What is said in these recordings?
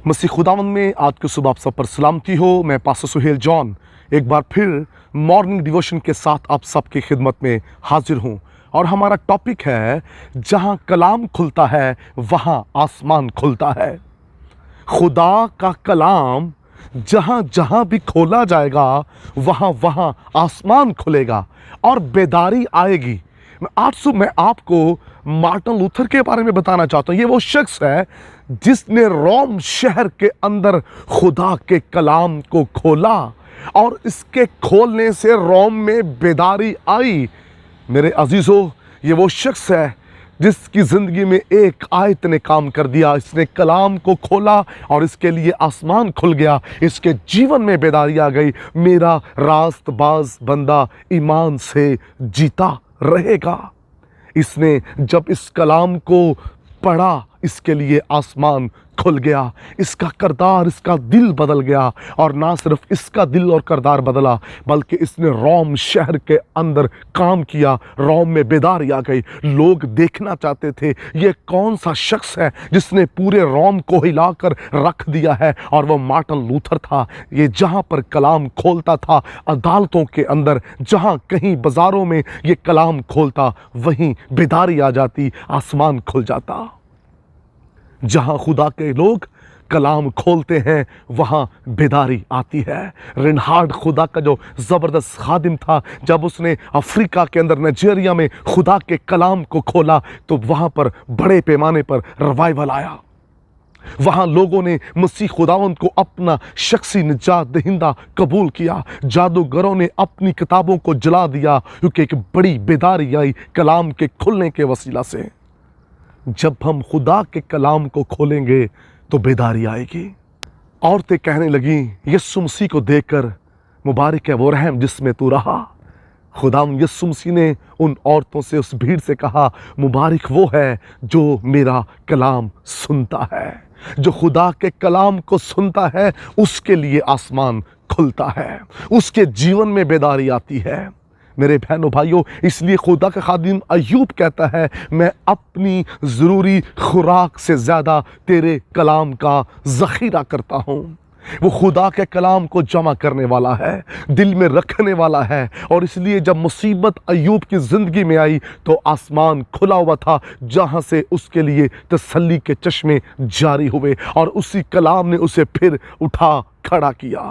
मसीह खुदावंद में आज की सुबह आप सब पर सलामती हो। मैं पास्टर सुहेल जॉन एक बार फिर मॉर्निंग डिवोशन के साथ आप सबकी खिदमत में हाजिर हूँ और हमारा टॉपिक है जहाँ कलाम खुलता है वहाँ आसमान खुलता है। खुदा का कलाम जहाँ जहाँ भी खोला जाएगा वहाँ वहाँ आसमान खुलेगा और बेदारी आएगी। आज सुबह मैं आपको मार्टिन लूथर के बारे में बताना चाहता हूँ। ये वो शख्स है जिसने रोम शहर के अंदर खुदा के कलाम को खोला और इसके खोलने से रोम में बेदारी आई। मेरे अजीज़ों, ये वो शख्स है जिसकी ज़िंदगी में एक आयत ने काम कर दिया। इसने कलाम को खोला और इसके लिए आसमान खुल गया, इसके जीवन में बेदारी आ गई। मेरा रास्तबाज बंदा ईमान से जीता रहेगा। इसने जब इस कलाम को पढ़ा, इसके लिए आसमान खुल गया, इसका करदार, इसका दिल बदल गया। और ना सिर्फ इसका दिल और करदार बदला बल्कि इसने रोम शहर के अंदर काम किया। रोम में बेदारी आ गई। लोग देखना चाहते थे ये कौन सा शख्स है जिसने पूरे रोम को हिलाकर रख दिया है, और वो मार्टिन लूथर था। ये जहाँ पर कलाम खोलता था, अदालतों के अंदर, जहाँ कहीं बाज़ारों में ये कलाम खोलता, वहीं बेदारी आ जाती, आसमान खुल जाता। जहाँ खुदा के लोग कलाम खोलते हैं वहाँ बेदारी आती है। रिनहार्ड खुदा का जो ज़बरदस्त खादिम था, जब उसने अफ्रीका के अंदर नाइजीरिया में खुदा के कलाम को खोला तो वहाँ पर बड़े पैमाने पर रिवाइवल आया। वहाँ लोगों ने मसीह खुदावंद को अपना शख्सी निजात दहिंदा कबूल किया। जादूगरों ने अपनी किताबों को जला दिया क्योंकि एक बड़ी बेदारी आई कलाम के खुलने के वसीला से। जब हम खुदा के कलाम को खोलेंगे तो बेदारी आएगी। औरतें कहने लगी यीशु मसीह को देखकर, मुबारक है वो रहम जिसमें तू रहा। खुदाम यीशु मसीह ने उन औरतों से, उस भीड़ से कहा, मुबारक वो है जो मेरा कलाम सुनता है। जो खुदा के कलाम को सुनता है उसके लिए आसमान खुलता है, उसके जीवन में बेदारी आती है। मेरे बहनों भाइयों, इसलिए खुदा का खादिम अय्यूब कहता है, मैं अपनी ज़रूरी खुराक से ज़्यादा तेरे कलाम का ज़ख़ीरा करता हूँ। वो खुदा के कलाम को जमा करने वाला है, दिल में रखने वाला है। और इसलिए जब मुसीबत अय्यूब की ज़िंदगी में आई तो आसमान खुला हुआ था, जहाँ से उसके लिए तसल्ली के चश्मे जारी हुए और उसी कलाम ने उसे फिर उठा खड़ा किया।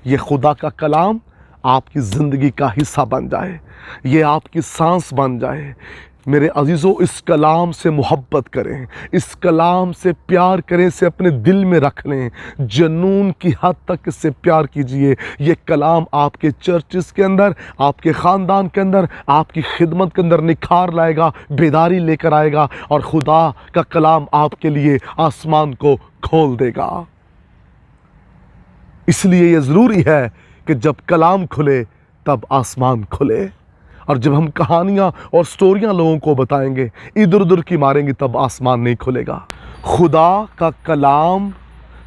ये खुदा का कलाम आपकी ज़िंदगी का हिस्सा बन जाए, ये आपकी सांस बन जाए। मेरे अजीज़ों, इस कलाम से मोहब्बत करें, इस कलाम से प्यार करें, इसे अपने दिल में रख लें, जुनून की हद तक इससे प्यार कीजिए। ये कलाम आपके चर्चेस के अंदर, आपके ख़ानदान के अंदर, आपकी खिदमत के अंदर निखार लाएगा, बेदारी लेकर आएगा और खुदा का कलाम आपके लिए आसमान को खोल देगा। इसलिए ये ज़रूरी है कि जब कलाम खुले तब आसमान खुले। और जब हम कहानियाँ और स्टोरियाँ लोगों को बताएंगे, इधर उधर की मारेंगे, तब आसमान नहीं खुलेगा। खुदा का कलाम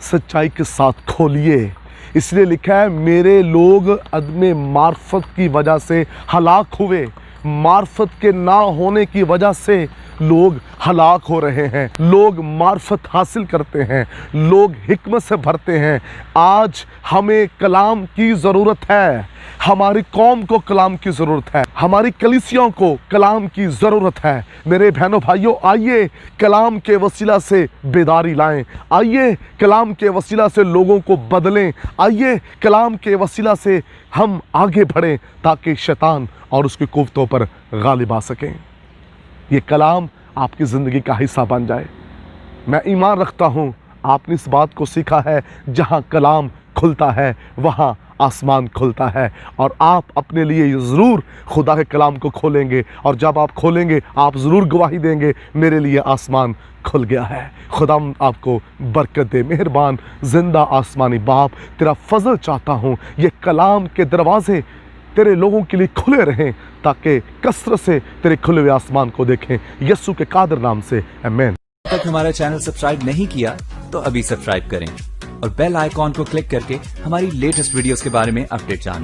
सच्चाई के साथ खोलिए। इसलिए लिखा है, मेरे लोग अदम मार्फत की वजह से हलाक हुए। मार्फत के ना होने की वजह से लोग हलाक हो रहे हैं। लोग मार्फत हासिल करते हैं, लोग हिकमत से भरते हैं। आज हमें कलाम की ज़रूरत है, हमारी कौम को कलाम की ज़रूरत है, हमारी कलीसियाओं को कलाम की ज़रूरत है। मेरे बहनों भाइयों, आइए कलाम के वसीला से बेदारी लाएं, आइए कलाम के वसीला से लोगों को बदलें, आइए कलाम के वसीला से हम आगे बढ़ें ताकि शैतान और उसकी कुव्वतों पर गालिब आ सकें। ये कलाम आपकी ज़िंदगी का हिस्सा बन जाए। मैं ईमान रखता हूँ आपने इस बात को सीखा है, जहाँ कलाम खुलता है वहाँ आसमान खुलता है। और आप अपने लिए ज़रूर खुदा के कलाम को खोलेंगे, और जब आप खोलेंगे आप ज़रूर गवाही देंगे, मेरे लिए आसमान खुल गया है। खुदा आपको बरकत दे। मेहरबान ज़िंदा आसमानी बाप, तेरा फजल चाहता हूँ ये कलाम के दरवाज़े तेरे लोगों के लिए खुले रहें ताकि कसरत से तेरे खुले हुए आसमान को देखें। यीशु के कादर नाम से आमीन। अब तक हमारा चैनल सब्सक्राइब नहीं किया तो अभी सब्सक्राइब करें और बेल आइकॉन को क्लिक करके हमारी लेटेस्ट वीडियोस के बारे में अपडेट जानें।